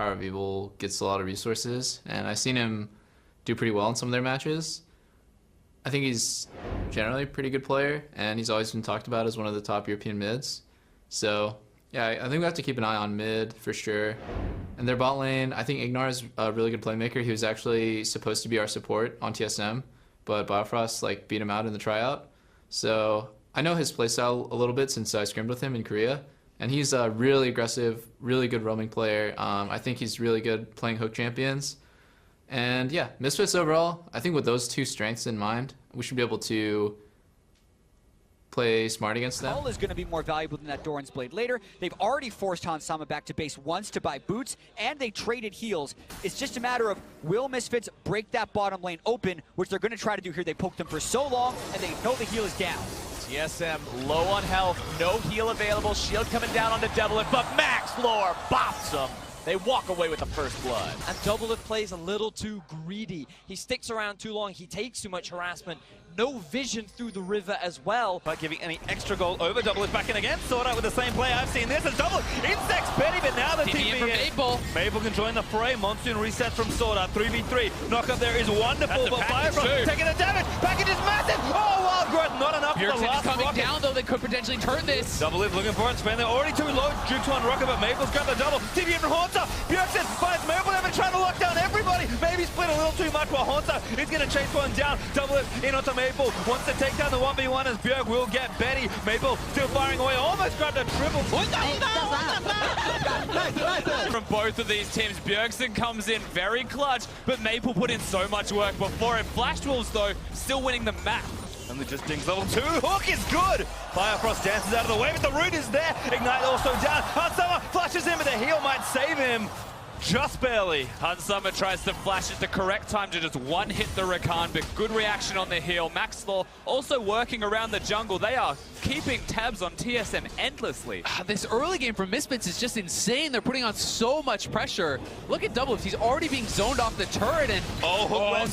Power of Evil gets a lot of resources, and I've seen him do pretty well in some of their matches. I think he's generally a pretty good player, and he's always been talked about as one of the top European mids. So yeah, I think we have to keep an eye on mid for sure. And their bot lane, I think Ignar is a really good playmaker. He was actually supposed to be our support on TSM, but Biofrost like beat him out in the tryout. So I know his playstyle a little bit since I scrimmed with him in Korea, and he's a really aggressive, really good roaming player. I think he's really good playing hook champions. And yeah, Misfits overall, I think with those two strengths in mind, we should be able to play smart against them. Call is going to be more valuable than that Doran's Blade later. They've already forced Hans Sama back to base once to buy boots, and they traded heals. It's just a matter of, will Misfits break that bottom lane open, which they're going to try to do here. They poked them for so long, and they know the heal is down. TSM low on health, no heal available, shield coming down onto Doublelift, but Max Lore bops him. They walk away with the first blood. And Doublelift plays a little too greedy. He sticks around too long, he takes too much harassment. No vision through the river as well. By giving any extra goal over, Doublelift back in again. Sort out with the same play. I've seen this as Double insects Betty, but now the TP from Maple. Maple can join the fray. Monsoon resets from Sword Art. 3v3. Knockup there is wonderful, but Firefront taking the damage. Package is massive. Oh, Wild Growth, not enough for the last coming rocket. down though, they could potentially turn this. Doublelift looking for it. Span, they're already too low. Duke to unrocket, but Maple's got the double. TP from Haunter. Bjergsen finds Maple. They've been trying to lock down everybody. Maybe split a little too much while Haunter is going to chase one down. Doublelift in onto Maple. Wants to take down the 1v1 as Bjerg will get Betty. Maple still firing away. Almost grabbed a triple. From both of these teams, Bjergsen comes in very clutch, but Maple put in so much work before it. Flash Wolves, though, still winning the map. And they just dings level 2. Hook is good. Firefrost dances out of the way, but the root is there. Ignite also down. Hansama flashes in, but the heal might save him. Just barely. Hansama tries to flash at the correct time to just one-hit the Rakan, but good reaction on the heal. Max Law also working around the jungle. They are keeping tabs on TSM endlessly. This early game from Misfits is just insane. They're putting on so much pressure. Look at Doublelift. He's already being zoned off the turret, and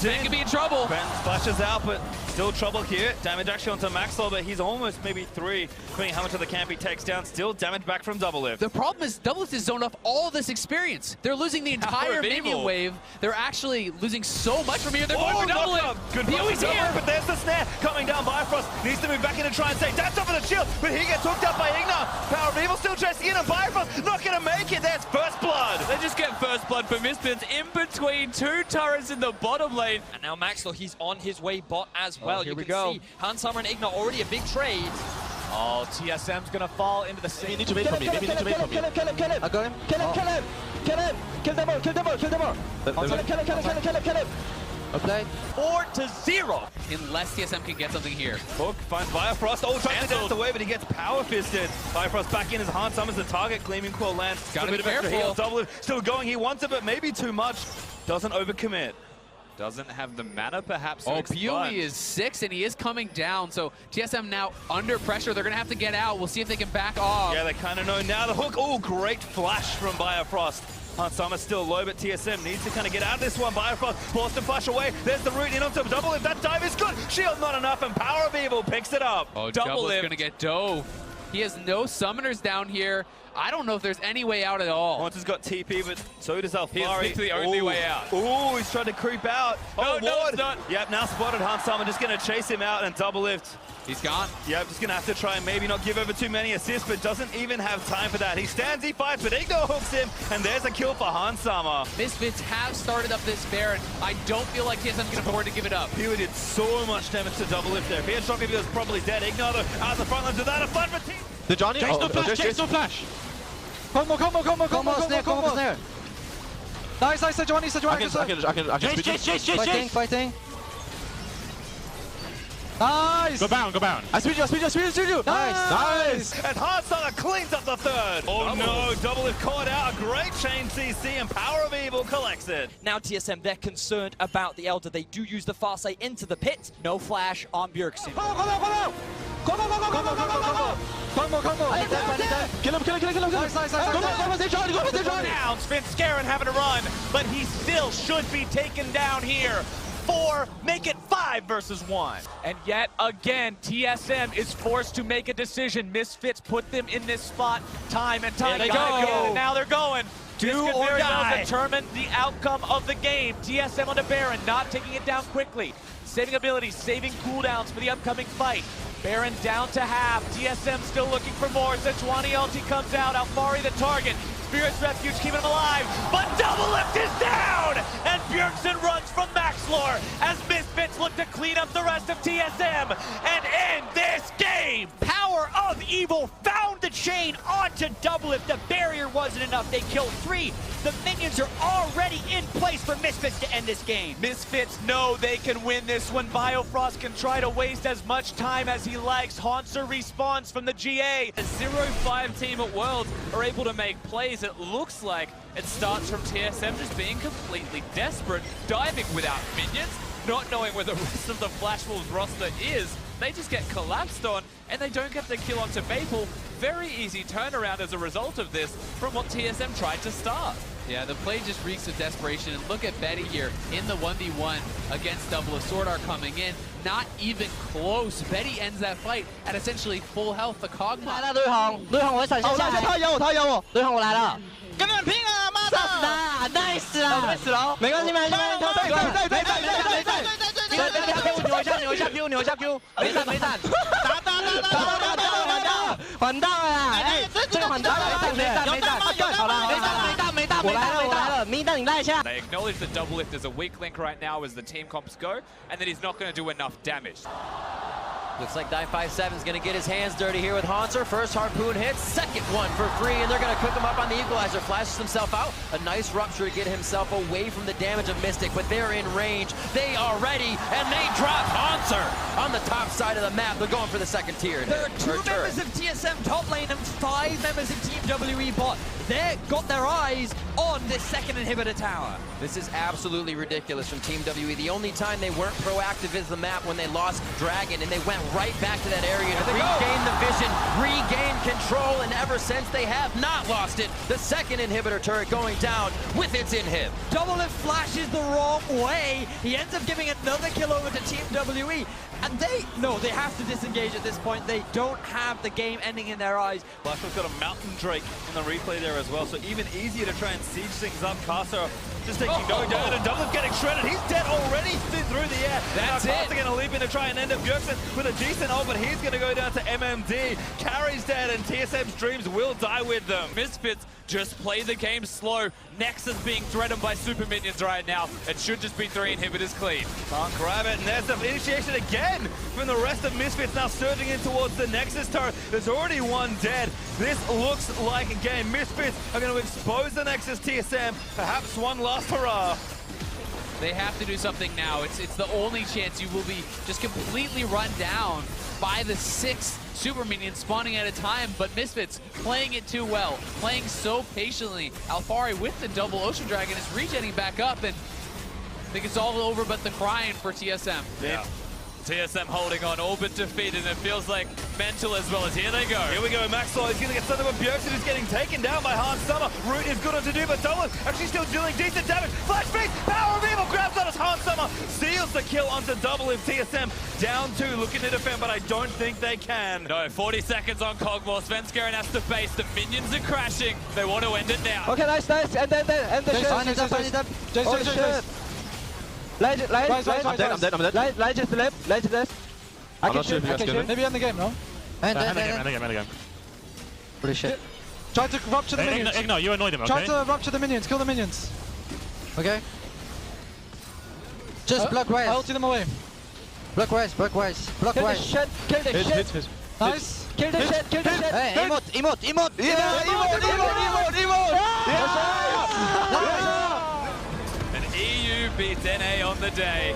Ben could be in trouble. Ben splashes out, but still trouble here. Damage actually onto Max Law, but he's almost maybe 3. Depending how much of the camp he takes down. Still damage back from Doublelift. The problem is Doublelift is zoned off all this experience. They're losing the entire minion wave. They're actually losing so much from here. They're going for Doublelift. Good He's here. But there's the snare coming down. Bifrost needs to move back in and try and save. That's up for the shield, but he gets hooked up by Ignar. Power of Evil still chasing in, and Bifrost not going to make it. There's first blood. They just get first blood for Misfits in between 2 turrets in the bottom lane. And now Maxwell, he's on his way bot as well. Here you we can go. see Hansama and Ignar already a big trade. Oh, TSM's gonna fall into the same. You need to wait for me. Maybe you need to wait for me. Kill him. I got him. Kill him. Kill them all. Kill them all. Kill him. Okay. 4-0. Unless TSM can get something here. Hook finds Bifrost. Oh, tries to dance away, but he gets power fisted. Bifrost back in as Hansama's the target. Gleaming Quill lands. Gotta a bit be of extra heal. careful. Doublelift still going. He wants it, but maybe too much. Doesn't overcommit. Doesn't have the mana, perhaps. Oh, Pui is 6, and he is coming down. So TSM now under pressure. They're going to have to get out. We'll see if they can back off. Yeah, they kind of know now. The hook. Oh, great flash from Bifrost. Hansama's still low, but TSM needs to kind of get out of this one. Bifrost forced to flash away. There's the root in onto Doublelift. That dive is good. Shield not enough, and Power of Evil picks it up. Oh, Doublelift going to get dove. He has no summoners down here. I don't know if there's any way out at all. Haunter's got TP, but so does Alfari. He's the only way out. Oh, he's trying to creep out. No, it's not. Yep, now spotted Hansama, just going to chase him out, and Doublelift. He's gone. Yep, just going to have to try and maybe not give over too many assists, but doesn't even have time for that. He stands, he fights, but Igno hooks him, and there's a kill for Hansama. Misfits have started up this Baron. I don't feel like TSM can afford to give it up. Pua did so much damage to Doublelift there. If he had shock, he was probably dead. Igno, though, out the front lines without a fun for team. The Johnny. Chase no flash. Combo. Snare. Nice, Johnny. I can Chase. Fighting. Nice. Go bound. I speed you. Nice. And Hansama cleans up the third. Oh no, Doublelift caught out. A great chain CC, and Power of Evil collects it. Now TSM, they're concerned about the Elder. They do use the Farsight into the pit. No flash on Bjergsen. Combo. Kill him. Nice. Go. Down, Scarin having to run, but he still should be taken down here. 4, make it 5 versus 1. And yet again, TSM is forced to make a decision. Misfits put them in this spot time and time again. And now they're going. This could very well determine the outcome of the game. TSM onto Baron, not taking it down quickly. Saving abilities, saving cooldowns for the upcoming fight. Baron down to half. TSM still looking for more. Sejuani ulti comes out. Alfari the target. Spirit's Refuge keeping him alive. But Doublelift is down! And Bjergsen runs from Maxlor as Misfits look to clean up the rest of TSM and end this game! Power of Evil found the chain onto Doublelift. The barrier wasn't enough. They killed 3. The minions are already in place for Misfits to end this game. Misfits know they can win this one. Biofrost can try to waste as much time as he likes. Haunter respawns from the GA. The 0-5 team at Worlds are able to make plays. It looks like it starts from TSM just being completely desperate, diving without minions, not knowing where the rest of the Flash Wolves roster is. They just get collapsed on, and they don't get the kill onto Maple. Very easy turnaround as a result of this from what TSM tried to start. Yeah, the play just reeks of desperation. And look at Betty here in the 1v1 against Double. Sword Art coming in, not even close. Betty ends that fight at essentially full health. The Cogma. 来了，对红我闪现下来。他有我，对红我来了。跟你们拼啊，妈的！杀死他 ，nice 啊！死了，没关系，对，扭一下 Q， 没闪，缓到了啦！哎，这个缓到了，没闪，好了，没大，我来了，咪蛋你拉一下。 They acknowledge that Doublelift is a weak link right now as the team comps go, and that he's not going to do enough damage. Looks like Die57 is going to get his hands dirty here with Haunter. First harpoon hits, second one for free, and they're going to cook him up on the equalizer. Flashes himself out. A nice rupture to get himself away from the damage of Mystic, but they're in range. They are ready, and they drop Haunter on the top side of the map. They're going for the second tier. There are 2 members of TSM top lane and 5 members of Team WE bot. They've got their eyes on this second inhibitor tower. This is absolutely ridiculous from Team WE. The only time they weren't proactive is the map when they lost Dragon, and they went right back to that area to regain the vision, regain control, and ever since they have not lost it. The second inhibitor turret going down with its inhib. Doublelift flashes the wrong way. He ends up giving another kill over to Team WE. And they have to disengage at this point. They don't have the game ending in their eyes. Flashman's got a Mountain Drake in the replay there as well, so even easier to try and siege things up. Casa just taking no down, and Doublelift getting shredded. He's dead already through the air. That's now it. Casa going to leap in to try and end up Bjergsen with a decent ult, but he's going to go down to MMD. Carry's dead, and TSM's dreams will die with them. Misfits just play the game slow. Nexus being threatened by super minions right now. It should just be 3 inhibitors clean. Can't grab it, and there's the initiation again from the rest of Misfits now surging in towards the Nexus turret. There's already one dead. This looks like a game. Misfits are going to expose the Nexus TSM. Perhaps one last hurrah. They have to do something now. It's the only chance. You will be just completely run down by the 6 super minions spawning at a time, but Misfits playing it too well, playing so patiently. Alfari with the double Ocean Dragon is regenning back up, and I think it's all over but the crying for TSM. Yeah. TSM holding on, all but defeated, and it feels like mental as well as here they go. Here we go, Maxwell is going to get something, but Bjergsen is getting taken down by Hans Summer. Root is good on to do, but Doublelift actually still dealing decent damage. Flash face, power of evil grabs on us. Hans Summer seals the kill onto Doublelift. TSM down 2, looking to defend, but I don't think they can. No, 40 seconds on Cogmore. Svenskeren has to base. The minions are crashing. They want to end it now. Okay, nice, and then the shit. Oh shit. Light, I'm dead. Light just left. I can shoot. Maybe end the game, no? End the game. Holy shit. Try to rupture the minions. Igno, you annoyed him, okay? Try to rupture the minions, kill the minions. Okay. Just block wise. I'll ulti them away. Block wise. Kill the shit. Hit. Nice. Kill the shit. Hey, emote. Yeah, emote. An EU beats NA on the day.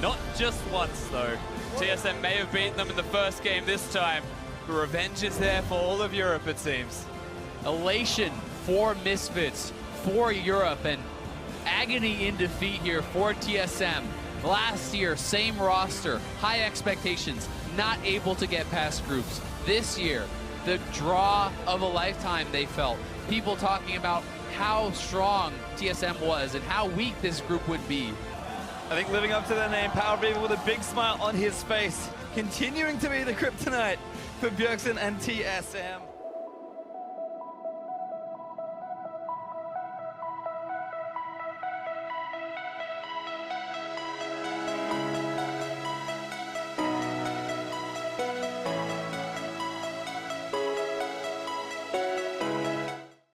Not just once, though. TSM may have beaten them in the first game this time, but revenge is there for all of Europe, it seems. Elation for Misfits, for Europe, and agony in defeat here for TSM. Last year, same roster, high expectations, not able to get past groups. This year, the draw of a lifetime they felt. People talking about how strong TSM was and how weak this group would be. I think living up to their name, Power of Evil with a big smile on his face, continuing to be the kryptonite for Bjergsen and TSM.